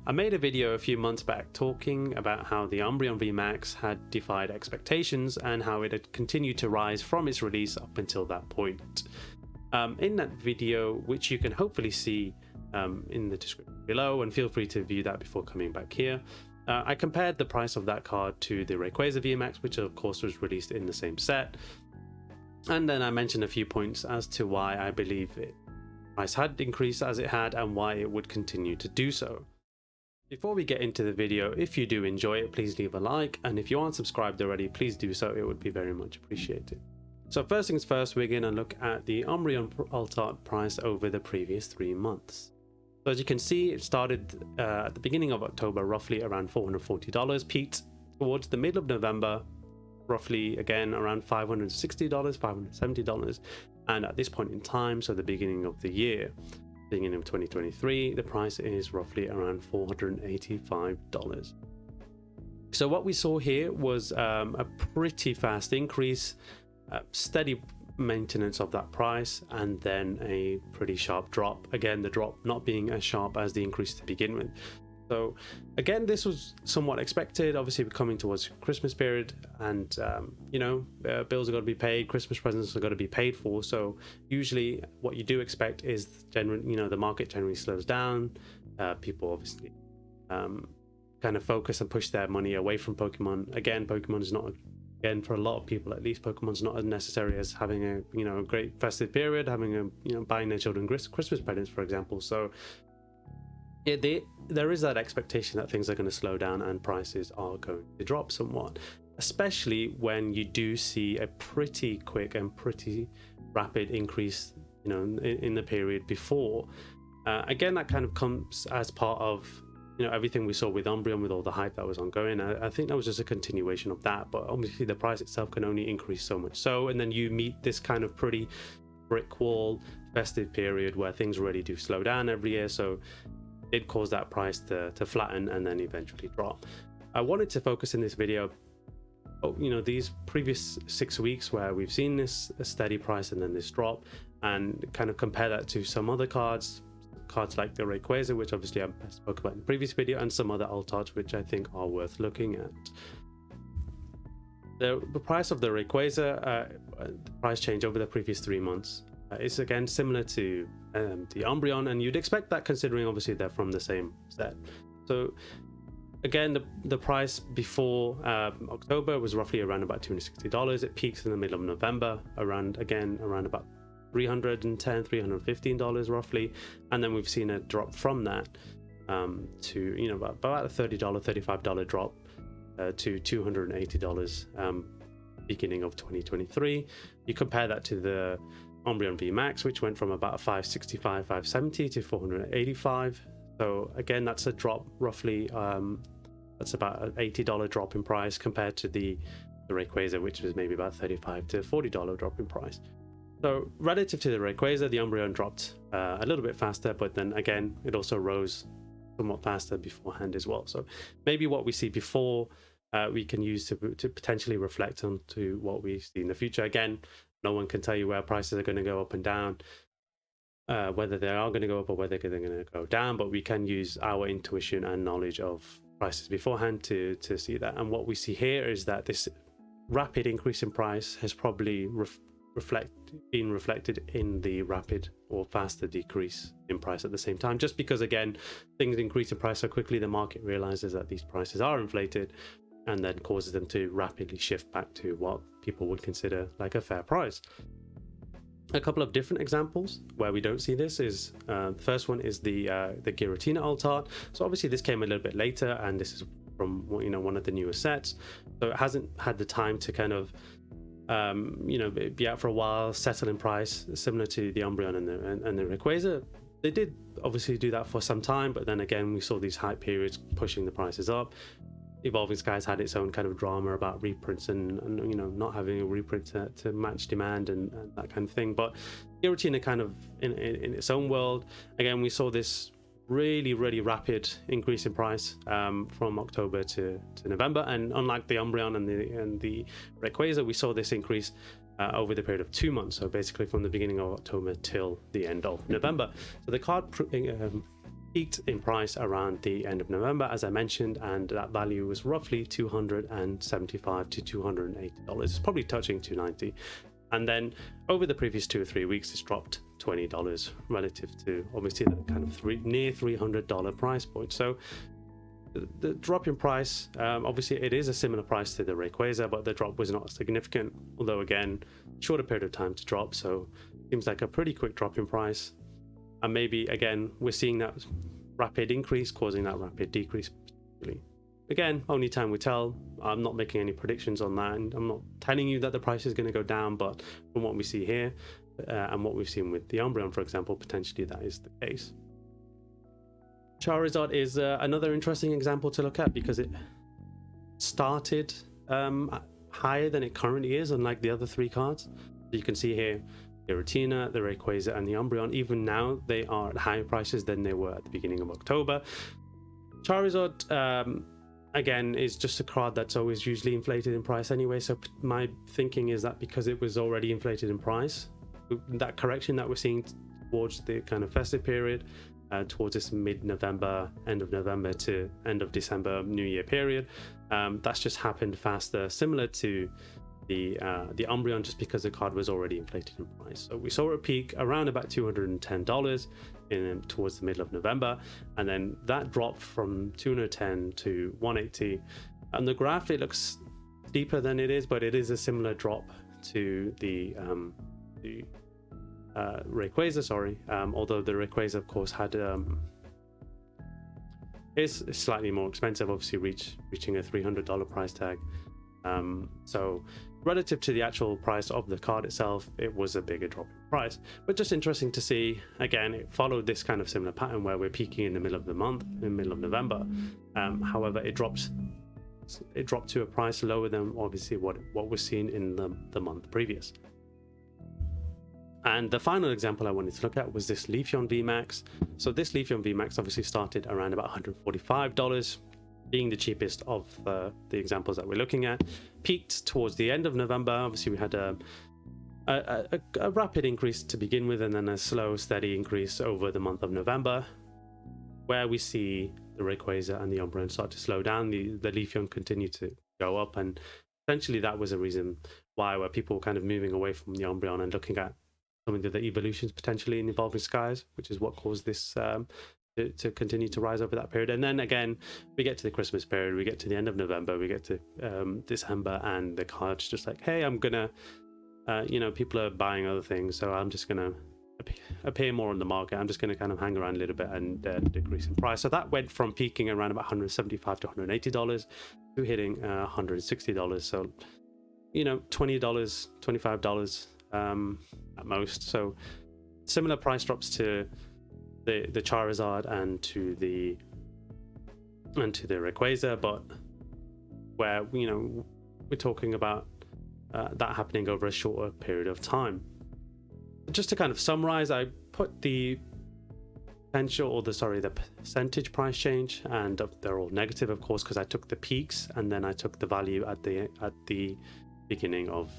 I made a video a few months back talking about how the Umbreon VMAX had defied expectations and how it had continued to rise from its release up until that point. In that video, which you can hopefully see in the description below, and feel free to view that before coming back here, I compared the price of that card to the Rayquaza VMAX, which of course was released in the same set. And then I mentioned a few points as to why I believe the price had increased as it had and why it would continue to do so. Before we get into the video, if you do enjoy it, please leave a like, and if you aren't subscribed already, please do so. It would be very much appreciated. So first things first, we're going to look at the Umbreon alt art price over the previous 3 months. So as you can see, it started at the beginning of October, roughly around $440, peaked towards the middle of November, roughly again around $560, $570, and at this point in time, so the beginning of the year, beginning of 2023, the price is roughly around $485. So what we saw here was a pretty fast increase, steady maintenance of that price, and then a pretty sharp drop. Again, the drop not being as sharp as the increase to begin with. So again, this was somewhat expected. Obviously, we're coming towards Christmas period, and bills are going to be paid, Christmas presents are going to be paid for. So usually, what you do expect is generally, the market generally slows down. People obviously kind of focus and push their money away from Pokemon. Again, Pokemon is not, again, for a lot of people at least, Pokemon's not as necessary as having a great festive period, having buying their children Christmas presents, for example. So there is that expectation that things are going to slow down and prices are going to drop somewhat, especially when you do see a pretty quick and pretty rapid increase in the period before. Again, that kind of comes as part of everything we saw with Umbreon, with all the hype that was ongoing. I think that was just a continuation of that, but obviously the price itself can only increase so much so, and then you meet this kind of pretty brick wall festive period where things really do slow down every year. So it caused that price to flatten and then eventually drop. I wanted to focus in this video these previous 6 weeks where we've seen this steady price and then this drop, and kind of compare that to some other cards like the Rayquaza, which obviously I spoke about in the previous video, and some other alt arts which I think are worth looking at. The price of the Rayquaza, the price change over the previous 3 months is again similar to the Umbreon, and you'd expect that considering obviously they're from the same set. So again, the price before October was roughly around about $260. It peaks in the middle of November around about $310, $315 roughly, and then we've seen a drop from that to about a $30, $35 drop to $280 beginning of 2023. You compare that to the Umbreon VMAX, which went from about $565, $570 to $485. So again, that's a drop roughly. That's about an $80 drop in price compared to the Rayquaza, which was maybe about $35 to $40 drop in price. So relative to the Rayquaza, the Umbreon dropped a little bit faster, but then again, it also rose somewhat faster beforehand as well. So maybe what we see before we can use to potentially reflect onto what we see in the future. Again, no one can tell you where prices are going to go up and down, whether they are going to go up or whether they're going to go down, but we can use our intuition and knowledge of prices beforehand to see that. And what we see here is that this rapid increase in price has probably been reflected in the rapid or faster decrease in price at the same time, just because again things increase in price so quickly, the market realizes that these prices are inflated and then causes them to rapidly shift back to what people would consider like a fair price. A couple of different examples where we don't see this is the first one is the Giratina alt art. So obviously this came a little bit later, and this is from one of the newer sets, so it hasn't had the time to kind of be out for a while, settle in price, similar to the Umbreon and the Rayquaza. They did obviously do that for some time, but then again we saw these hype periods pushing the prices up. Evolving Skies had its own kind of drama about reprints and not having a reprint to match demand and that kind of thing. But Giratina kind of in its own world, again we saw this really rapid increase in price from October to November, and unlike the Umbreon and the Rayquaza, we saw this increase over the period of 2 months, so basically from the beginning of October till the end of November. So the card peaked in price around the end of November, as I mentioned, and that value was roughly $275 to $280. It's probably touching $290. And then over the previous 2 or 3 weeks, it's dropped $20 relative to obviously that kind of near $300 price point. So the drop in price, obviously it is a similar price to the Rayquaza, but the drop was not significant, although again, shorter period of time to drop. So seems like a pretty quick drop in price. And maybe again, we're seeing that rapid increase causing that rapid decrease. Again, only time will tell. I'm not making any predictions on that, and I'm not telling you that the price is going to go down, but from what we see here and what we've seen with the Umbreon, for example, potentially that is the case. Charizard is another interesting example to look at because it started higher than it currently is, unlike the other 3 cards. You can see here the Giratina, the Rayquaza, and the Umbreon. Even now, they are at higher prices than they were at the beginning of October. Charizard, again, is just a card that's always usually inflated in price anyway. So my thinking is that because it was already inflated in price, that correction that we're seeing towards the kind of festive period, towards this mid-November, end of November to end of December New Year period, that's just happened faster, similar to the Umbreon, just because the card was already inflated in price. So we saw a peak around about $210 towards the middle of November, and then that dropped from $210 to $180. And the graph, it looks steeper than it is, but it is a similar drop to the Rayquaza, sorry. Although the Rayquaza, of course, had is slightly more expensive, obviously reaching a $300 price tag. So relative to the actual price of the card itself, it was a bigger drop in price. But just interesting to see, again, it followed this kind of similar pattern where we're peaking in the middle of the month, in the middle of November. However, it dropped to a price lower than obviously what was seen in the month previous. And the final example I wanted to look at was this Leafeon VMAX. So this Leafeon VMAX obviously started around about $145, being the cheapest of the examples that we're looking at. Peaked towards the end of November. Obviously we had a rapid increase to begin with, and then a slow, steady increase over the month of November, where we see the Rayquaza and the Umbreon start to slow down. The Leafeon continued to go up, and essentially that was a reason why were people kind of moving away from the Umbreon and looking at some of the evolutions potentially in Evolving Skies, which is what caused this to continue to rise over that period. And then again, we get to the Christmas period, we get to the end of November, we get to December, and the card's just like, hey, I'm gonna, people are buying other things, so I'm just gonna appear more on the market. I'm just gonna kind of hang around a little bit and decrease in price. So that went from peaking around about $175 to $180 to hitting $160. So, $20, $25 at most. So similar price drops to the Charizard and to the Rayquaza, but where we're talking about that happening over a shorter period of time. Just to kind of summarize, I put the the percentage price change, and they're all negative, of course, because I took the peaks and then I took the value at the beginning of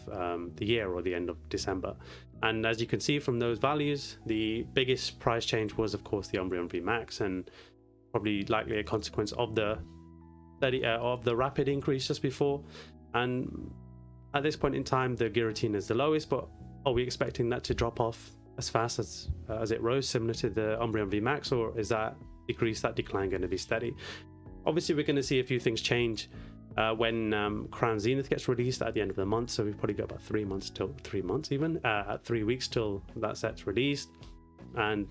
the year or the end of December. And as you can see from those values, the biggest price change was, of course, the Umbreon VMAX, and probably likely a consequence of the rapid increase just before. And at this point in time, the Giratina is the lowest, but are we expecting that to drop off as fast as it rose, similar to the Umbreon VMAX, or is that decline going to be steady? Obviously, we're going to see a few things change when Crown Zenith gets released at the end of the month. So we've probably got about 3 months at 3 weeks till that set's released. And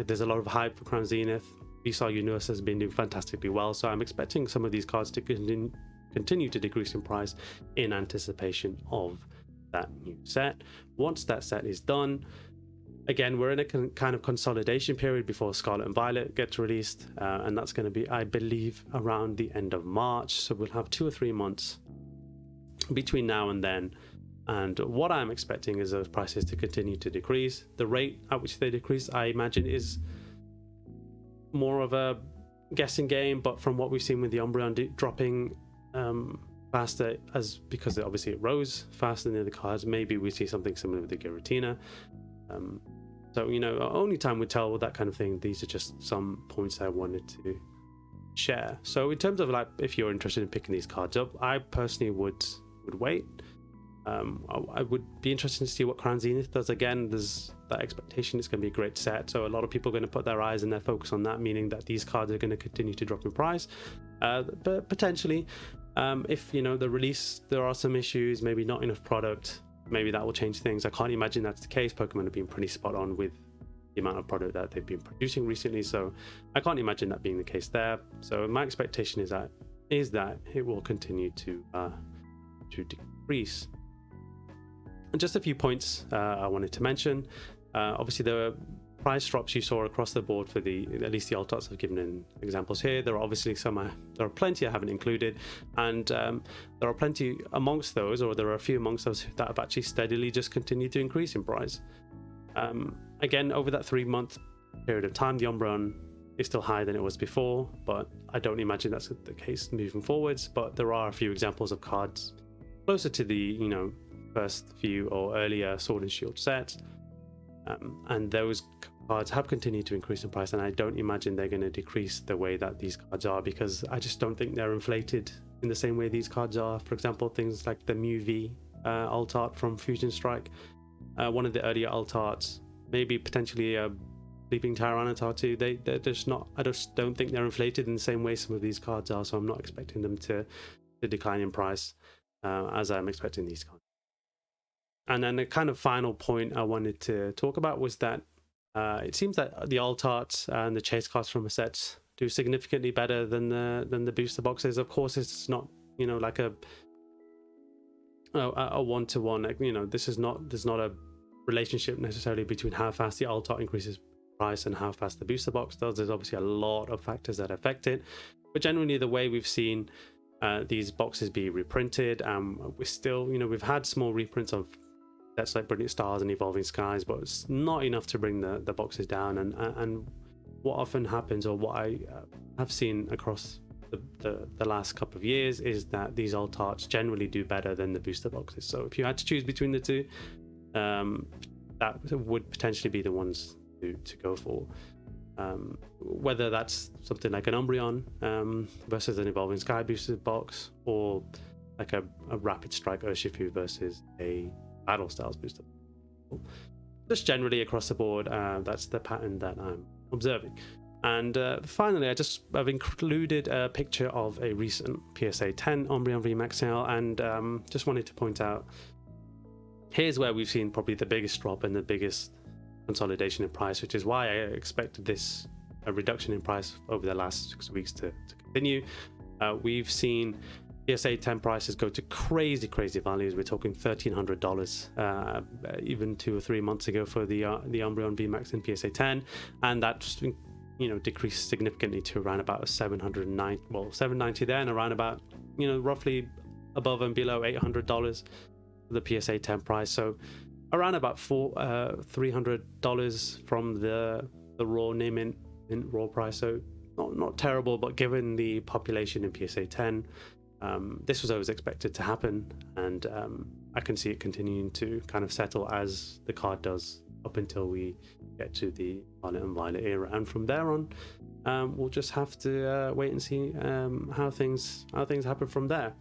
there's a lot of hype for Crown Zenith. Visar Universe has been doing fantastically well, so I'm expecting some of these cards to continue to decrease in price in anticipation of that new set. Once that set is done, again, we're in a kind of consolidation period before Scarlet and Violet gets released, and that's going to be, I believe, around the end of March. So we'll have 2 or 3 months between now and then. And what I'm expecting is those prices to continue to decrease. The rate at which they decrease, I imagine, is more of a guessing game, but from what we've seen with the Umbreon dropping faster, because obviously it rose faster than the other cards, maybe we see something similar with the Giratina. So, you know, only time would tell with that kind of thing. These are just some points I wanted to share. So in terms of like, if you're interested in picking these cards up, I personally would wait. I would be interested to see what Crown Zenith does. Again, there's that expectation it's going to be a great set, so a lot of people are going to put their eyes and their focus on that, meaning that these cards are going to continue to drop in price. But potentially, if, you know, the release, there are some issues, maybe not enough product, maybe that will change things. I can't imagine that's the case. Pokemon have been pretty spot on with the amount of product that they've been producing recently, so I can't imagine that being the case there. So my expectation is that it will continue to decrease. And just a few points I wanted to mention. Obviously, the price drops you saw across the board for at least the alt arts I've given in examples here. There are obviously there are plenty I haven't included, and there are plenty amongst those, or there are a few amongst those that have actually steadily just continued to increase in price. Again, over that 3-month period of time, the Umbreon is still higher than it was before, but I don't imagine that's the case moving forwards. But there are a few examples of cards closer to the, you know, first few or earlier Sword and Shield sets, and those cards have continued to increase in price, and I don't imagine they're going to decrease the way that these cards are, because I just don't think they're inflated in the same way these cards are. For example, things like the Mew V alt art from Fusion Strike, one of the earlier alt arts, maybe potentially a Sleeping Tyranitar too. They're just not, I just don't think they're inflated in the same way some of these cards are, so I'm not expecting them to decline in price as I'm expecting these cards. And then the kind of final point I wanted to talk about was that it seems that the alt arts and the chase cards from the sets do significantly better than the booster boxes. Of course, it's not, you know, like a one-to-one. You know, there's not a relationship necessarily between how fast the alt art increases price and how fast the booster box does. There's obviously a lot of factors that affect it, but generally the way we've seen these boxes be reprinted, we're still, you know, we've had small reprints of sets like Brilliant Stars and Evolving Skies, but it's not enough to bring the boxes down. And what often happens, or what I have seen across the last couple of years, is that these alt arts generally do better than the booster boxes. So if you had to choose between the two, that would potentially be the ones to go for. Whether that's something like an Umbreon versus an Evolving Sky boosted box, or like a Rapid Strike Urshifu versus a Battle Styles booster. Just generally across the board, that's the pattern that I'm observing. And finally, I've included a picture of a recent PSA 10 Umbreon VMAX sale, and just wanted to point out, here's where we've seen probably the biggest drop and the biggest consolidation in price, which is why I expected this reduction in price over the last 6 weeks to continue. We've seen PSA 10 prices go to crazy values. We're talking $1,300 even 2 or 3 months ago for the Umbreon VMAX in PSA 10, and that's, you know, decreased significantly to around about $790 then, around about, you know, roughly above and below $800 for the PSA 10 price. So around about $300 from the raw mint raw price. So not terrible, but given the population in PSA 10, this was always expected to happen, and I can see it continuing to kind of settle as the card does up until we get to the Scarlet and Violet era, and from there on we'll just have to wait and see how things happen from there.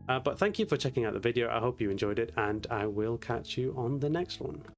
But thank you for checking out the video. I hope you enjoyed it, and I will catch you on the next one.